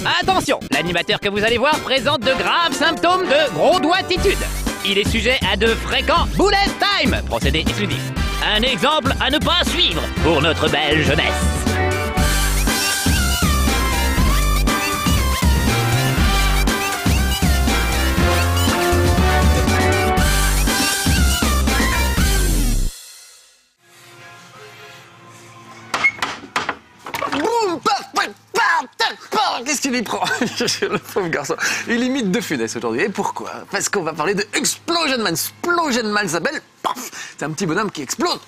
Attention, l'animateur que vous allez voir présente de graves symptômes de gros doigtitude. Il est sujet à de fréquents bullet time, procédé exclusif. Un exemple à ne pas suivre pour notre belle jeunesse. Qu'est-ce qu'il y prend? Le pauvre garçon. Il imite De Funès aujourd'hui. Et pourquoi? Parce qu'on va parler de Explosion Man. Explosion Man s'appelle. C'est un petit bonhomme qui explose.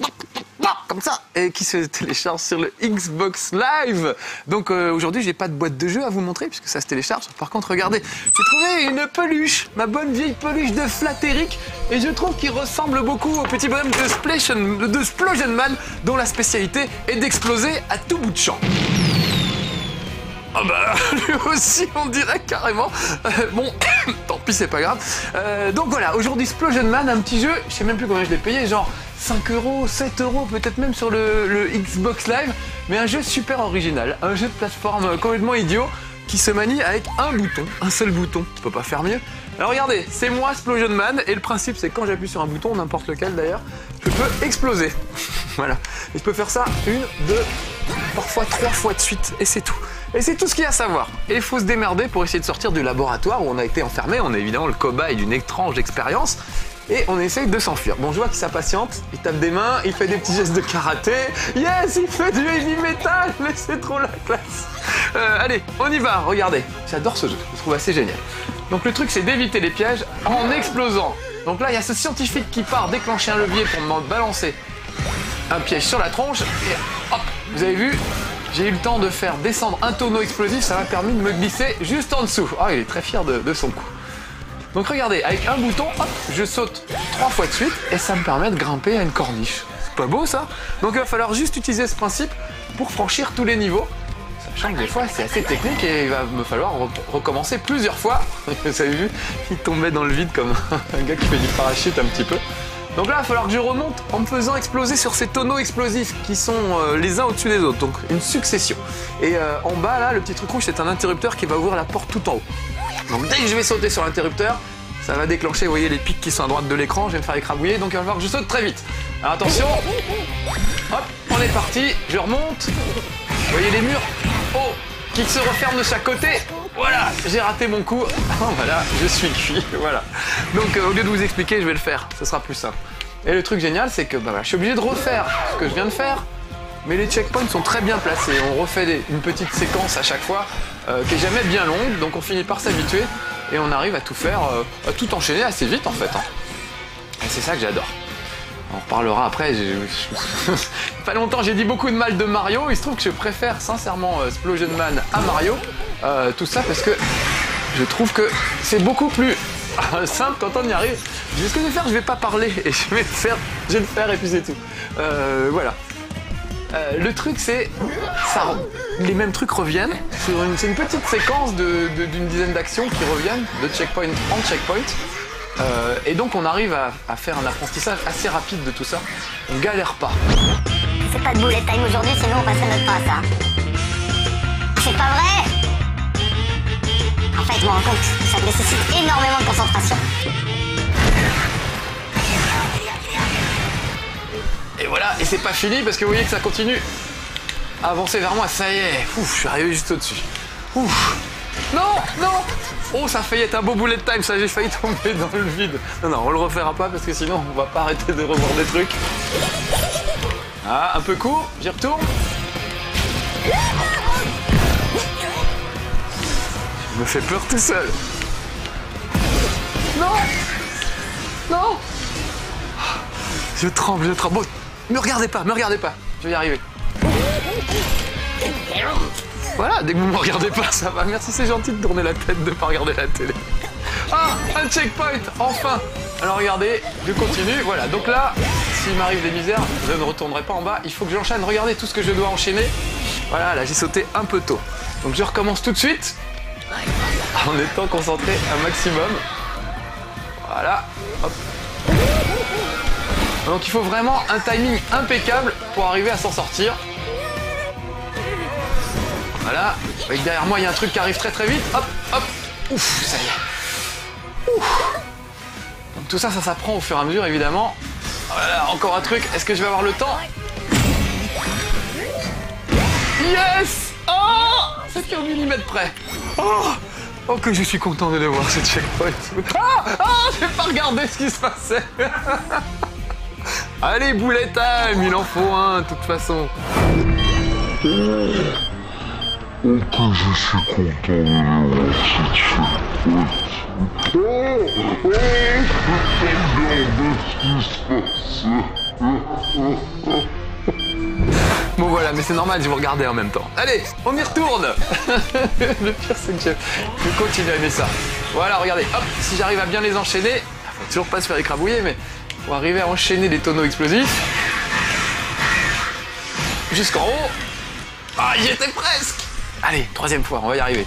Comme ça. Et qui se télécharge sur le Xbox Live. Donc aujourd'hui, j'ai pas de boîte de jeu à vous montrer puisque ça se télécharge. Par contre, regardez, j'ai trouvé une peluche. Ma bonne vieille peluche de Flatteric. Et je trouve qu'il ressemble beaucoup au petit bonhomme de Explosion Man, dont la spécialité est d'exploser à tout bout de champ. Ah bah, lui aussi, on dirait carrément. Bon, tant pis, c'est pas grave. Donc voilà, aujourd'hui, Explosion Man, un petit jeu, je sais même plus combien je l'ai payé, genre 5 €, 7 €, peut-être même sur le Xbox Live, mais un jeu super original, un jeu de plateforme complètement idiot, qui se manie avec un bouton, un seul bouton, on peut pas faire mieux. Alors regardez, c'est moi, Explosion Man, et le principe, c'est que quand j'appuie sur un bouton, n'importe lequel d'ailleurs, je peux exploser. Voilà, et je peux faire ça 1, 2, parfois 3 fois de suite, et c'est tout. Et c'est tout ce qu'il y a à savoir. Et il faut se démerder pour essayer de sortir du laboratoire où on a été enfermé. On est évidemment le cobaye d'une étrange expérience. Et on essaye de s'enfuir. Bon, je vois qu'il s'impatiente, il tape des mains, il fait des petits gestes de karaté. Yes, il fait du heavy metal, mais c'est trop la classe. Allez, on y va, regardez. J'adore ce jeu, je le trouve assez génial. Donc le truc, c'est d'éviter les pièges en explosant. Donc là, il y a ce scientifique qui part déclencher un levier pour me balancer un piège sur la tronche. Et hop, vous avez vu ? J'ai eu le temps de faire descendre un tonneau explosif, ça m'a permis de me glisser juste en dessous. Ah, il est très fier de son coup. Donc regardez, avec un bouton, hop, je saute 3 fois de suite et ça me permet de grimper à une corniche. C'est pas beau ça? Donc il va falloir juste utiliser ce principe pour franchir tous les niveaux. Sachant que des fois c'est assez technique et il va me falloir recommencer plusieurs fois. Vous avez vu, il tombait dans le vide comme un gars qui fait du parachute un petit peu. Donc là, il va falloir que je remonte en me faisant exploser sur ces tonneaux explosifs qui sont les uns au-dessus des autres, donc une succession. Et en bas, là, le petit truc rouge, c'est un interrupteur qui va ouvrir la porte tout en haut. Donc dès que je vais sauter sur l'interrupteur, ça va déclencher, vous voyez, les pics qui sont à droite de l'écran, je vais me faire écrabouiller, donc il va falloir que je saute très vite. Alors attention, hop, on est parti, je remonte, vous voyez les murs, oh, qui se referment de chaque côté. Voilà, j'ai raté mon coup. Voilà, je suis cuit. Voilà. Donc au lieu de vous expliquer, je vais le faire. Ce sera plus simple. Et le truc génial, c'est que je suis obligé de refaire ce que je viens de faire. Mais les checkpoints sont très bien placés. On refait une petite séquence à chaque fois qui est jamais bien longue. Donc on finit par s'habituer et on arrive à tout faire, à tout enchaîner assez vite en fait. Et c'est ça que j'adore. On reparlera après. Pas longtemps, j'ai dit beaucoup de mal de Mario. Il se trouve que je préfère sincèrement Explosion Man à Mario. Tout ça parce que je trouve que c'est beaucoup plus simple quand on y arrive. Ce que je vais faire, je vais pas parler et je vais le faire et puis c'est tout. Voilà. Le truc c'est ça, les mêmes trucs reviennent. C'est une petite séquence d'une dizaine d'actions qui reviennent de checkpoint en checkpoint. Et donc on arrive à faire un apprentissage assez rapide de tout ça. On galère pas. C'est pas de bullet time aujourd'hui, sinon on passerait notre temps à ça. C'est pas vrai! En fait, je me rends compte que ça nécessite énormément de concentration. Et voilà, et c'est pas fini parce que vous voyez que ça continue à avancer vers moi. Ça y est, ouf, je suis arrivé juste au-dessus. Ouf! Non, non! Oh, ça a failli être un beau bullet time, ça, j'ai failli tomber dans le vide. Non, non, on le refera pas parce que sinon on va pas arrêter de revoir des trucs. Ah, un peu court, j'y retourne. Je me fais peur tout seul. Non! Non! Je tremble, je tremble. Bon, me regardez pas, je vais y arriver. Voilà, dès que vous me regardez pas, ça va. Merci, c'est gentil de tourner la tête, de pas regarder la télé. Ah, un checkpoint, enfin. Alors regardez, je continue, voilà. Donc là, s'il m'arrive des misères, je ne retournerai pas en bas. Il faut que j'enchaîne, regardez tout ce que je dois enchaîner. Voilà, là j'ai sauté un peu tôt. Donc je recommence tout de suite, en étant concentré un maximum. Voilà, hop. Donc il faut vraiment un timing impeccable pour arriver à s'en sortir. Voilà. Avec derrière moi, il y a un truc qui arrive très très vite. Hop, hop. Ouf, ça y est. Ouf. Donc tout ça, ça s'apprend au fur et à mesure, évidemment. Voilà, encore un truc. Est-ce que je vais avoir le temps? Yes! Oh! C'est au millimètre près. Oh! Oh, que je suis content de le voir, ce checkpoint. Ah! Ah! J'ai pas regardé ce qui se passait. Allez, bullet time, il en faut un, de toute façon. Oh, que je suis content de le voir, ce checkpoint. Oh! Oh! Bon voilà, mais c'est normal, je vous regardais en même temps. Allez, on y retourne. Le pire, c'est que je continue à aimer ça. Voilà, regardez, hop, si j'arrive à bien les enchaîner, faut toujours pas se faire écrabouiller, mais pour arriver à enchaîner les tonneaux explosifs, jusqu'en haut. Ah, j'y étais presque. Allez, troisième fois, on va y arriver.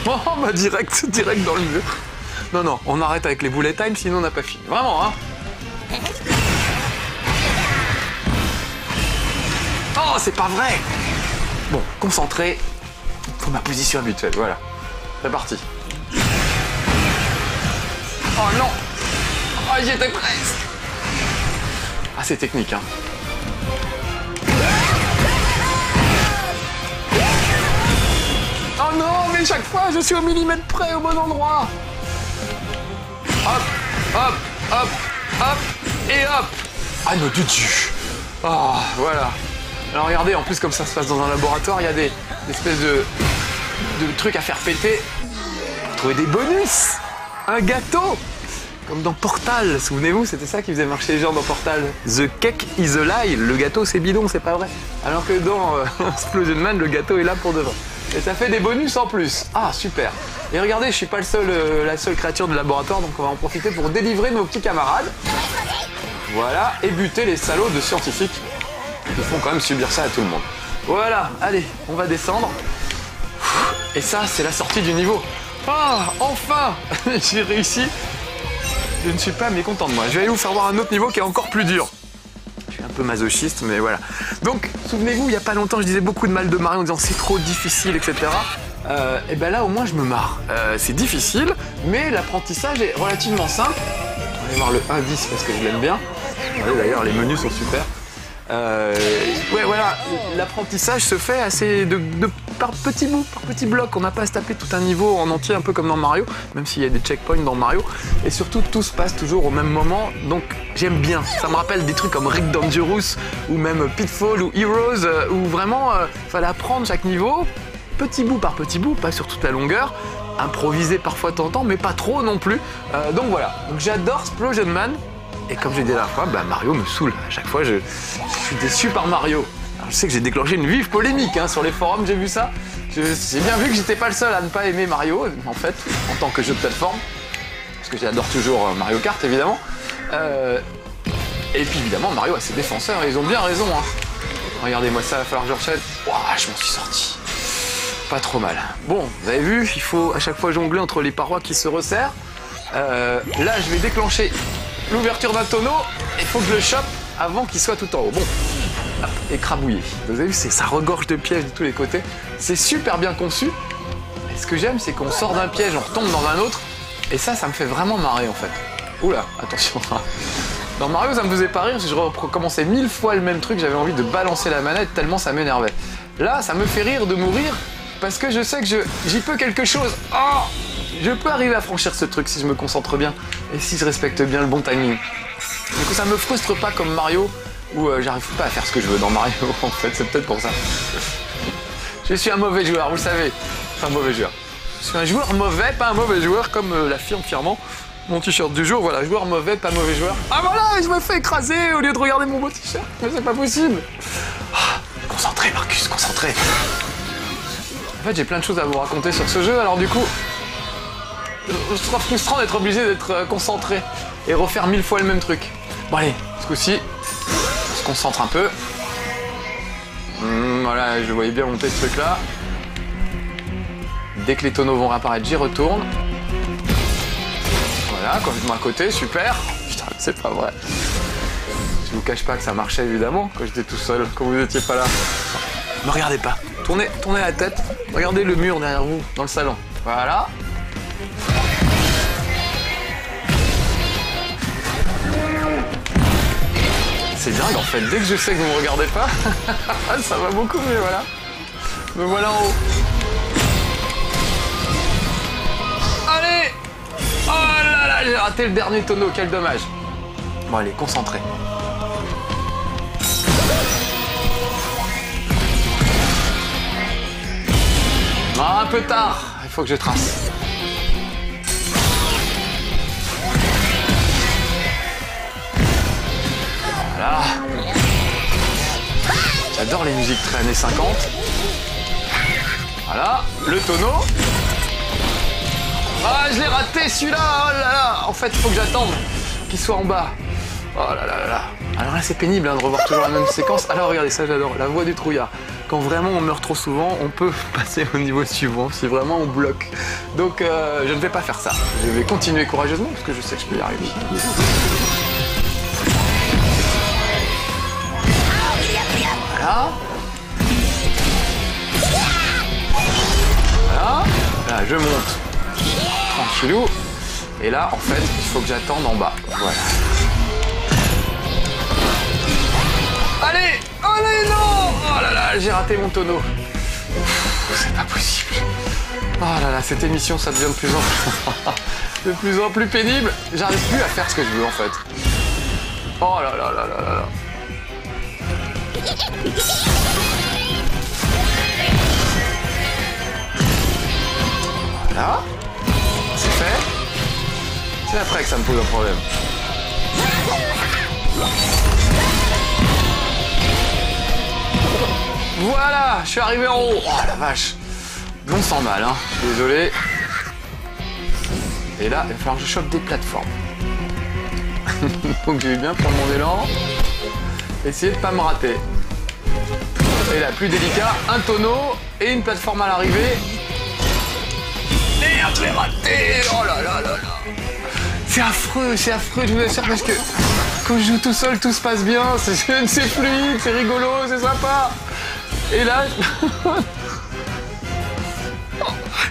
Oh, bah direct dans le mur. Non, non, on arrête avec les bullet time, sinon on n'a pas fini. Vraiment, hein. Oh, c'est pas vrai! Bon, concentré. Faut ma position habituelle, voilà. C'est parti. Oh non! Oh, j'y étais presque! Ah, c'est technique, hein. Oh non, mais chaque fois, je suis au millimètre près, au bon endroit. Hop, hop, hop, hop, et hop. Ah, non, du Dieu. Oh, voilà. Alors regardez, en plus comme ça se passe dans un laboratoire, il y a des espèces de trucs à faire péter. Vous trouvez des bonus. Un gâteau. Comme dans Portal, souvenez-vous, c'était ça qui faisait marcher les gens dans Portal. The cake is a lie, le gâteau c'est bidon, c'est pas vrai. Alors que dans Explosion Man, le gâteau est là pour de vrai. Et ça fait des bonus en plus. Ah, super. Et regardez, je suis pas la seule créature du laboratoire, donc on va en profiter pour délivrer nos petits camarades. Voilà, et buter les salauds de scientifiques qui font quand même subir ça à tout le monde. Voilà, allez, on va descendre. Et ça, c'est la sortie du niveau. Ah, enfin, j'ai réussi. Je ne suis pas mécontent de moi. Je vais aller vous faire voir un autre niveau qui est encore plus dur. Je suis un peu masochiste, mais voilà. Donc, souvenez-vous, il n'y a pas longtemps, je disais beaucoup de mal de Mario en disant c'est trop difficile, etc. Et ben là, au moins, je me marre. C'est difficile, mais l'apprentissage est relativement simple. On va voir le 1-10 parce que je l'aime bien. D'ailleurs, les menus sont super. Ouais, voilà, l'apprentissage se fait assez par petits bouts, par petits blocs. On n'a pas à se taper tout un niveau en entier, un peu comme dans Mario, même s'il y a des checkpoints dans Mario. Et surtout, tout se passe toujours au même moment, donc j'aime bien. Ça me rappelle des trucs comme Rick Dangerous, ou même Pitfall, ou Heroes, où vraiment, fallait apprendre chaque niveau, petit bout par petit bout, pas sur toute la longueur, improviser parfois de temps en temps, mais pas trop non plus. Donc voilà, donc j'adore Explosion Man. Et comme j'ai dit la dernière fois, bah Mario me saoule. À chaque fois, je suis déçu par Mario. Alors, je sais que j'ai déclenché une vive polémique hein, sur les forums, j'ai vu ça. J'ai bien vu que j'étais pas le seul à ne pas aimer Mario, en fait, en tant que jeu de plateforme. Parce que j'adore toujours Mario Kart, évidemment. Et puis, évidemment, Mario a ses défenseurs, et ils ont bien raison. Hein. Regardez-moi ça, il va falloir que je rechète. Ouah, je m'en suis sorti. Pas trop mal. Bon, vous avez vu, il faut à chaque fois jongler entre les parois qui se resserrent. Là, je vais déclencher l'ouverture d'un tonneau, il faut que je le chope avant qu'il soit tout en haut. Bon, hop, écrabouillé. Vous avez vu, ça regorge de pièges de tous les côtés. C'est super bien conçu. Et ce que j'aime, c'est qu'on sort d'un piège, on retombe dans un autre. Et ça me fait vraiment marrer en fait. Oula, attention. Dans Mario, ça me faisait pas rire, je recommençais 1000 fois le même truc, j'avais envie de balancer la manette tellement ça m'énervait. Là, ça me fait rire de mourir parce que je sais que j'y peux quelque chose. Oh, je peux arriver à franchir ce truc si je me concentre bien et si je respecte bien le bon timing. Du coup, ça me frustre pas comme Mario où j'arrive pas à faire ce que je veux dans Mario en fait, c'est peut-être pour ça. Je suis un mauvais joueur, vous le savez. Enfin, mauvais joueur. Je suis un joueur mauvais, pas un mauvais joueur comme l'affirme fièrement mon t-shirt du jour. Voilà, joueur mauvais, pas mauvais joueur. Ah voilà, je me fais écraser au lieu de regarder mon beau t-shirt. Mais c'est pas possible. Ah, concentré Marcus, concentré. En fait, j'ai plein de choses à vous raconter sur ce jeu, alors du coup, ce sera frustrant d'être obligé d'être concentré et refaire 1000 fois le même truc. Bon allez, ce coup-ci, on se concentre un peu. Voilà, je le voyais bien monter ce truc-là. Dès que les tonneaux vont réapparaître, j'y retourne. Voilà, complètement à côté, super. Putain, c'est pas vrai. Je vous cache pas que ça marchait évidemment quand j'étais tout seul, quand vous étiez pas là. Me regardez pas. Tournez la tête. Regardez le mur derrière vous, dans le salon. Voilà. C'est dingue en fait, dès que je sais que vous me regardez pas, ça va beaucoup mieux, voilà. Me voilà en haut. Allez! Oh là là, j'ai raté le dernier tonneau, quel dommage. Bon allez, concentré. Ah, un peu tard, il faut que je trace. Voilà. J'adore les musiques très années 50. Voilà, le tonneau. Ah, je l'ai raté celui-là, oh là là. En fait, il faut que j'attende qu'il soit en bas. Oh là là là là. Alors là, c'est pénible hein, de revoir toujours la même séquence. Alors regardez, ça j'adore, la voix du trouillard. Quand vraiment on meurt trop souvent, on peut passer au niveau suivant, si vraiment on bloque. Donc je ne vais pas faire ça. Je vais continuer courageusement, parce que je sais que je peux y arriver. Voilà. Voilà. Là, je monte. Tranquillou. Et là, en fait, il faut que j'attende en bas. Voilà. Allez! Allez, non! Oh là là, j'ai raté mon tonneau. C'est pas possible. Oh là là, cette émission, ça devient de plus en plus pénible. J'arrive plus à faire ce que je veux, en fait. Oh là là là là là là. Voilà. C'est fait. C'est après que ça me pose un problème. Voilà, je suis arrivé en haut. Oh la vache. Bon sang mal, hein. Je suis désolé. Et là, il va falloir que je chope des plateformes. Donc je vais bien prendre mon élan. Essayer de pas me rater. Et là, plus délicat, un tonneau et une plateforme à l'arrivée. Et un peu raté. Oh là là là là. C'est affreux, je vous assure, parce que quand je joue tout seul, tout se passe bien. C'est fluide, c'est rigolo, c'est sympa. Et là,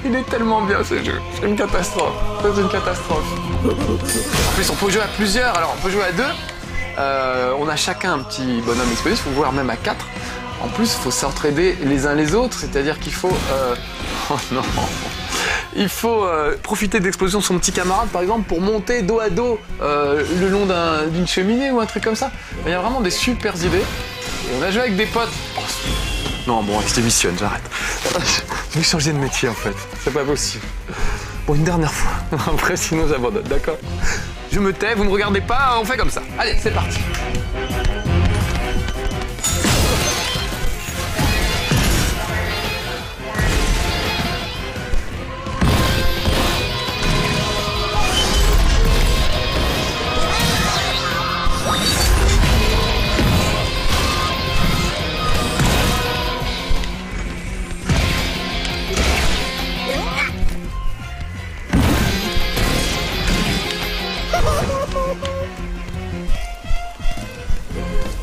il est tellement bien ce jeu. C'est une catastrophe. C'est une catastrophe. En plus, on peut jouer à plusieurs. Alors, on peut jouer à deux. On a chacun un petit bonhomme explosif, voire même à 4. En plus, il faut s'entraider les uns les autres. C'est-à-dire qu'il faut... Oh non. Il faut profiter de l'explosion de son petit camarade, par exemple, pour monter dos à dos le long d'une cheminée ou un truc comme ça. Il y a vraiment des super idées. Et on a joué avec des potes. Oh, non, bon, je démissionne, j'arrête. Je vais changer de métier, en fait. C'est pas possible. Bon, une dernière fois. Après, sinon, j'abandonne, d'accord? Je me tais, vous ne me regardez pas, on fait comme ça. Allez, c'est parti.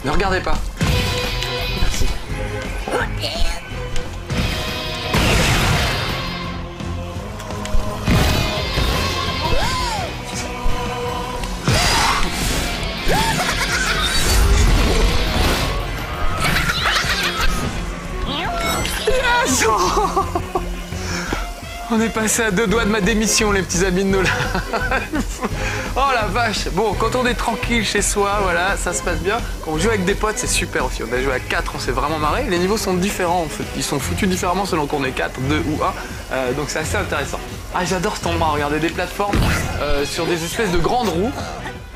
Ne regardez pas. Merci. Yes! On est passé à 2 doigts de ma démission, les petits amis de Nolan. Oh la vache. Bon, quand on est tranquille chez soi, voilà, ça se passe bien. Quand on joue avec des potes, c'est super aussi. On a joué à 4, on s'est vraiment marré. Les niveaux sont différents, en fait. Ils sont foutus différemment selon qu'on est 4, 2 ou 1. Donc c'est assez intéressant. Ah, j'adore cet endroit. Regardez, des plateformes sur des espèces de grandes roues.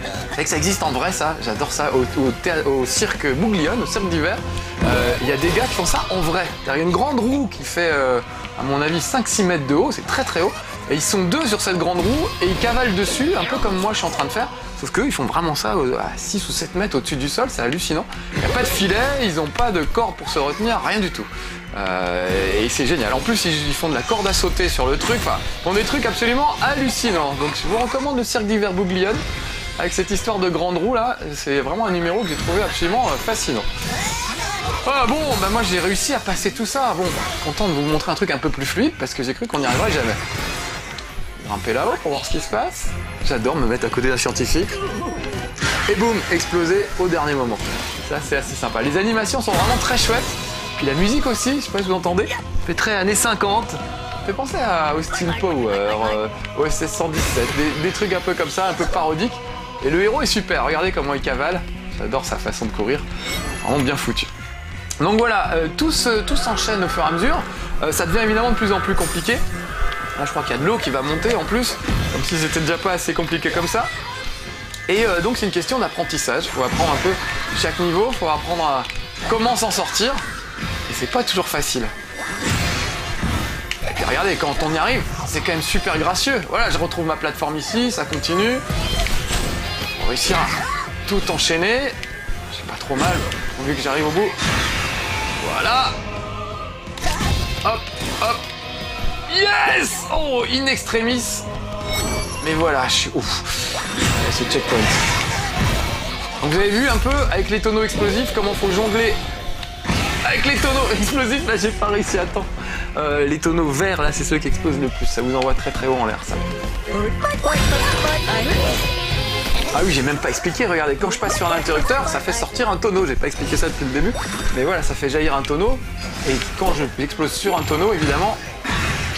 C'est vrai que ça existe en vrai, ça. J'adore ça. Au cirque Bouglione, au cirque d'hiver, il y a des gars qui font ça en vrai. Il y a une grande roue qui fait, à mon avis, 5-6 mètres de haut. C'est très très haut. Et ils sont 2 sur cette grande roue et ils cavalent dessus, un peu comme moi je suis en train de faire. Sauf qu'eux, ils font vraiment ça à 6 ou 7 mètres au-dessus du sol, c'est hallucinant. Il n'y a pas de filet, ils n'ont pas de corde pour se retenir, rien du tout. Et c'est génial. En plus, ils font de la corde à sauter sur le truc. Enfin, ils font des trucs absolument hallucinants. Donc je vous recommande le cirque d'hiver Bouglione avec cette histoire de grande roue là. C'est vraiment un numéro que j'ai trouvé absolument fascinant. Ah bon, bah moi j'ai réussi à passer tout ça. Bon, content de vous montrer un truc un peu plus fluide parce que j'ai cru qu'on n'y arriverait jamais. Grimper là-haut pour voir ce qui se passe. J'adore me mettre à côté d'un scientifique. Et boum, exploser au dernier moment. Ça c'est assez sympa. Les animations sont vraiment très chouettes. Puis la musique aussi, je sais pas si vous entendez. Fait très années 50. Fait penser à Austin Power, OSS 117, des trucs un peu comme ça, un peu parodiques. Et le héros est super, regardez comment il cavale. J'adore sa façon de courir. Vraiment bien foutu. Donc voilà, tout s'enchaîne au fur et à mesure. Ça devient évidemment de plus en plus compliqué. Là, je crois qu'il y a de l'eau qui va monter en plus, comme si c'était déjà pas assez compliqué comme ça. Et donc c'est une question d'apprentissage. Il faut apprendre un peu chaque niveau, il faut apprendre à comment s'en sortir. Et c'est pas toujours facile. Et puis regardez, quand on y arrive, c'est quand même super gracieux. Voilà, je retrouve ma plateforme ici, ça continue. Pour réussir à tout enchaîner. J'ai pas trop mal, vu que j'arrive au bout. Voilà. Hop, hop. Yes! Oh, in extremis. Mais voilà, je suis ouf. C'est checkpoint. Donc vous avez vu un peu avec les tonneaux explosifs comment faut jongler. Avec les tonneaux explosifs, là j'ai pas réussi à temps. Les tonneaux verts, là c'est ceux qui explosent le plus. Ça vous envoie très très haut en l'air, ça. Ah oui, j'ai même pas expliqué, regardez, quand je passe sur l'interrupteur, ça fait sortir un tonneau. J'ai pas expliqué ça depuis le début, mais voilà, ça fait jaillir un tonneau. Et quand j'explose sur un tonneau, évidemment,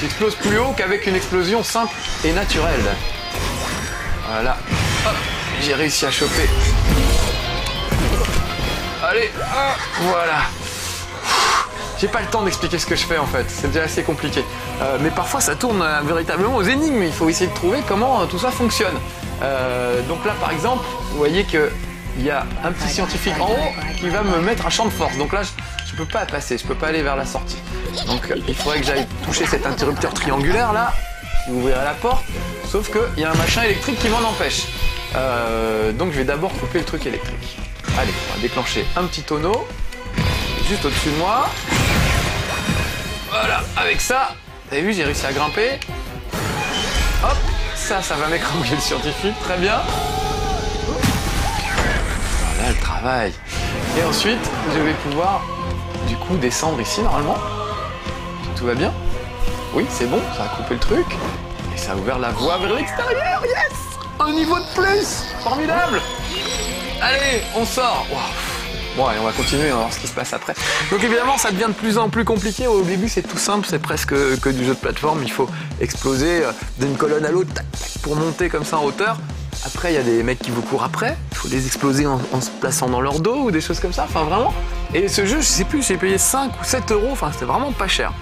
j'explose plus haut qu'avec une explosion simple et naturelle. Voilà, hop, j'ai réussi à choper. Allez, hop, voilà. J'ai pas le temps d'expliquer ce que je fais en fait, c'est déjà assez compliqué. Mais parfois ça tourne véritablement aux énigmes, il faut essayer de trouver comment tout ça fonctionne. Donc là par exemple, vous voyez qu'il y a un petit scientifique en haut qui va me mettre un champ de force. Donc là je peux pas passer, je peux pas aller vers la sortie. Donc il faudrait que j'aille toucher cet interrupteur triangulaire là, qui ouvrirait la porte, sauf qu'il y a un machin électrique qui m'en empêche. Donc je vais d'abord couper le truc électrique. Allez, on va déclencher un petit tonneau, juste au-dessus de moi. Voilà, avec ça, vous avez vu, j'ai réussi à grimper. Hop, ça va m'écranger le scientifique, très bien. Voilà le travail. Et ensuite, je vais pouvoir, du coup, descendre ici, normalement. Tout va bien. Oui, c'est bon, ça a coupé le truc. Et ça a ouvert la voie vers l'extérieur, yes! Un niveau de plus, formidable. Allez, on sort. Wow. Bon, allez, on va continuer, on va voir ce qui se passe après. Donc évidemment, ça devient de plus en plus compliqué. Au début, c'est tout simple, c'est presque que du jeu de plateforme. Il faut exploser d'une colonne à l'autre pour monter comme ça en hauteur. Après, il y a des mecs qui vous courent après. Il faut les exploser en se plaçant dans leur dos ou des choses comme ça. Enfin, vraiment. Et ce jeu, je sais plus, j'ai payé 5 ou 7 euros. Enfin, c'était vraiment pas cher.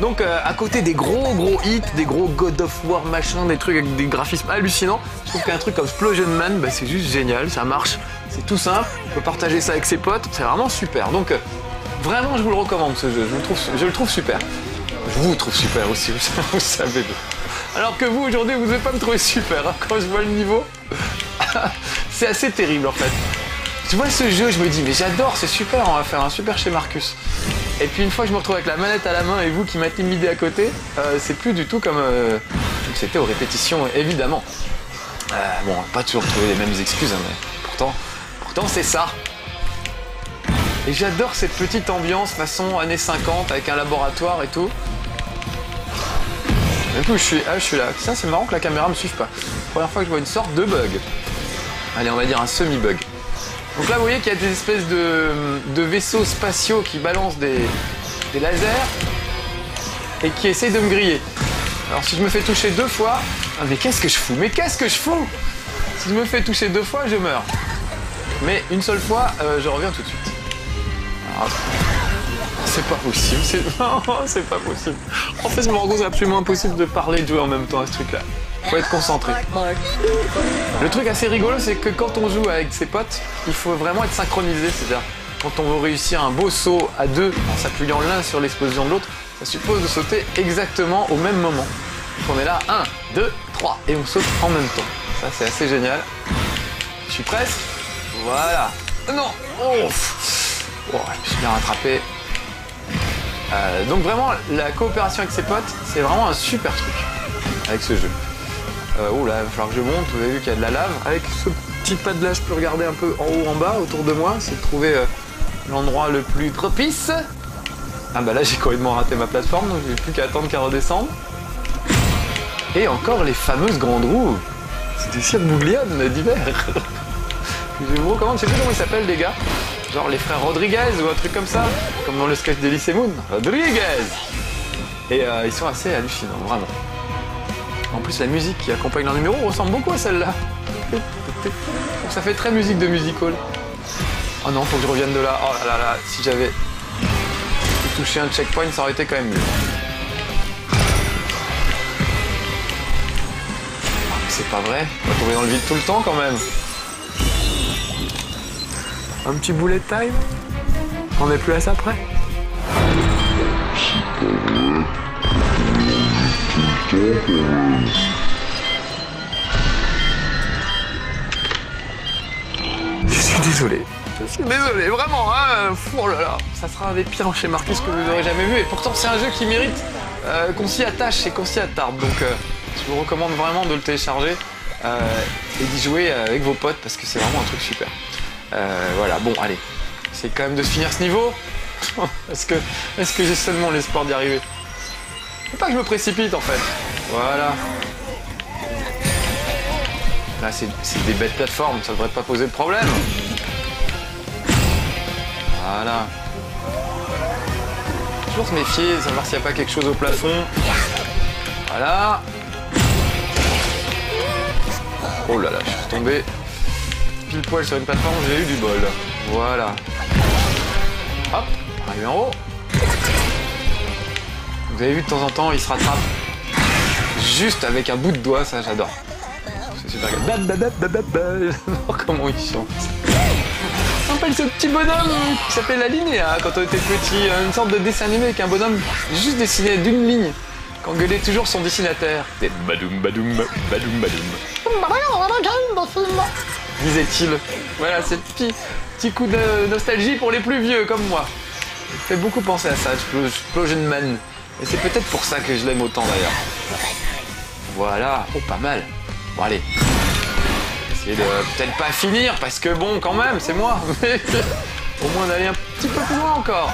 Donc, à côté des gros hits, des gros God of War machin, des trucs avec des graphismes hallucinants, je trouve qu'un truc comme Explosion Man, bah, c'est juste génial, ça marche. C'est tout simple, on peut partager ça avec ses potes, c'est vraiment super. Donc vraiment je vous le recommande ce jeu, je le trouve super. Je vous trouve super aussi, vous savez. Alors que vous aujourd'hui vous ne devez pas me trouver super, hein, quand je vois le niveau. C'est assez terrible en fait. Tu vois ce jeu, je me dis mais j'adore, c'est super, on va faire un super chez Marcus. Et puis une fois que je me retrouve avec la manette à la main et vous qui m'intimidez à côté, c'est plus du tout comme c'était aux répétitions évidemment. Bon, on va pas toujours trouver les mêmes excuses, hein, mais pourtant c'est ça. Et j'adore cette petite ambiance façon années 50 avec un laboratoire et tout. Du coup, je suis là. Ça, c'est marrant que la caméra me suive pas. Première fois que je vois une sorte de bug. Allez, on va dire un semi-bug. Donc là, vous voyez qu'il y a des espèces de vaisseaux spatiaux qui balancent des lasers et qui essayent de me griller. Alors si je me fais toucher 2 fois... Ah, mais qu'est-ce que je fous? Mais qu'est-ce que je fous? Si je me fais toucher 2 fois, je meurs. Mais une seule fois, je reviens tout de suite. Alors, c'est pas possible, c'est pas possible. En fait, je me rends compte, c'est absolument impossible de parler et de jouer en même temps à ce truc-là. Faut être concentré. Le truc assez rigolo, c'est que quand on joue avec ses potes, il faut vraiment être synchronisé. C'est-à-dire, quand on veut réussir un beau saut à 2 en s'appuyant l'un sur l'explosion de l'autre, ça suppose de sauter exactement au même moment. Donc on est là, 1, 2, 3, et on saute en même temps. Ça, c'est assez génial. Je suis presque. Voilà. Non. Oh, je me suis bien rattrapé. Donc vraiment, la coopération avec ses potes, c'est vraiment un super truc avec ce jeu. Oh là, il va falloir que je monte. Vous avez vu qu'il y a de la lave. Avec ce petit pad là, je peux regarder un peu en haut, en bas, autour de moi, essayer de trouver l'endroit le plus propice. Ah bah là j'ai complètement raté ma plateforme, donc j'ai plus qu'à attendre qu'elle redescende. Et encore les fameuses grandes roues. C'est des Fiat Bouglione d'hiver. Je vous recommande, je sais plus comment ils s'appellent les gars. Genre les frères Rodriguez ou un truc comme ça. Comme dans le sketch d'Elysée Moon. Rodriguez. Et ils sont assez hallucinants, vraiment. En plus la musique qui accompagne leur numéro ressemble beaucoup à celle-là. Donc ça fait très musique de musical. Oh non, faut que je revienne de là. Oh là là là, si j'avais touché un checkpoint, ça aurait été quand même mieux. Oh, mais c'est pas vrai, on va tomber dans le vide tout le temps quand même. Un petit bullet time. On n'est plus à ça près. Je suis désolé. Je suis désolé, vraiment, hein. Oh là là, ça sera un des pires chez Marcus que vous aurez jamais vu. Et pourtant, c'est un jeu qui mérite qu'on s'y attache et qu'on s'y attarde. Donc, je vous recommande vraiment de le télécharger et d'y jouer avec vos potes parce que c'est vraiment un truc super. Voilà, bon, allez. C'est quand même de se finir ce niveau. Est-ce que j'ai seulement l'espoir d'y arriver? Faut pas que je me précipite en fait. Voilà. Là, c'est des bêtes plateformes, ça devrait pas poser de problème. Voilà. Toujours se méfier, savoir s'il n'y a pas quelque chose au plafond. Voilà. Oh là là, je suis tombé pile poil sur une plateforme, j'ai eu du bol. Voilà. Hop, arrivé en haut. Vous avez vu de temps en temps, il se rattrape juste avec un bout de doigt, ça j'adore. C'est super. J'adore comment il chante. On rappelle ce petit bonhomme qui s'appelle la Linéa quand on était petit, une sorte de dessin animé avec un bonhomme juste dessiné d'une ligne, qu'engueulait toujours son dessinateur. C'était badoum badoum badoum badoum. Disait-il. Voilà, ce petit coup de nostalgie pour les plus vieux comme moi. Il fait beaucoup penser à ça, Explosion Man. Et c'est peut-être pour ça que je l'aime autant d'ailleurs. Voilà, oh pas mal. Bon allez. Essayez de peut-être pas finir parce que bon quand même c'est moi. Mais au moins d'aller un petit peu plus loin encore.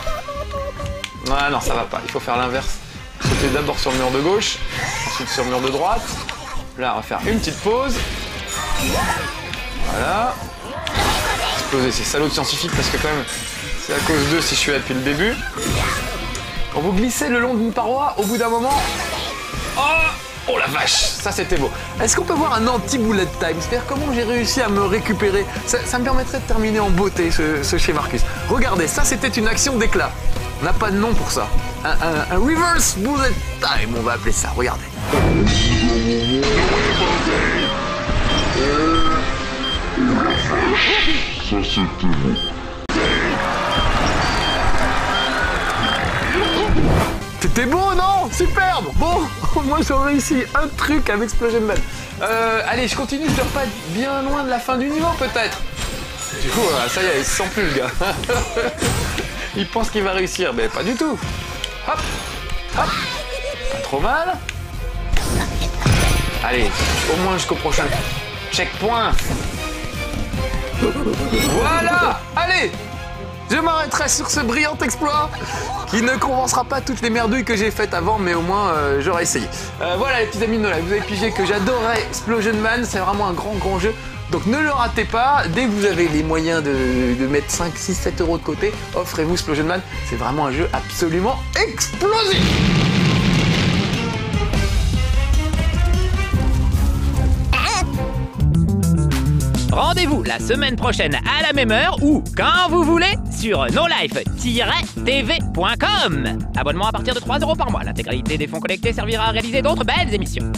Ah non ça va pas, il faut faire l'inverse. Sauter d'abord sur le mur de gauche, ensuite sur le mur de droite. Là on va faire une petite pause. Voilà. Exploser ces salauds de scientifiques parce que quand même c'est à cause d'eux si je suis là depuis le début. Quand vous glissez le long d'une paroi, au bout d'un moment... Oh la vache, ça c'était beau. Est-ce qu'on peut voir un anti-bullet time? C'est-à-dire comment j'ai réussi à me récupérer? Ça me permettrait de terminer en beauté ce chez Marcus. Regardez, ça c'était une action d'éclat. On n'a pas de nom pour ça. Un reverse bullet time, on va appeler ça. Regardez. Ça c'était beau. C'était beau, non? Superbe. Bon, moi j'ai réussi un truc avec Explosion Man. Allez, je continue, je dois pas être bien loin de la fin du niveau peut-être. Du coup, ça y est, il se sent plus le gars. Il pense qu'il va réussir, mais pas du tout. Hop, hop, pas trop mal. Allez, au moins jusqu'au prochain checkpoint. Voilà, allez. Je m'arrêterai sur ce brillant exploit qui ne compensera pas toutes les merdouilles que j'ai faites avant, mais au moins j'aurais essayé. Voilà les petits amis de Nolai, vous avez pigé que j'adorais Explosion Man, c'est vraiment un grand jeu. Donc ne le ratez pas, dès que vous avez les moyens de mettre 5, 6, 7 euros de côté, offrez-vous Explosion Man, c'est vraiment un jeu absolument explosif. Rendez-vous la semaine prochaine à la même heure ou quand vous voulez sur nolife-tv.com. Abonnement à partir de 3 € par mois. L'intégralité des fonds collectés servira à réaliser d'autres belles émissions.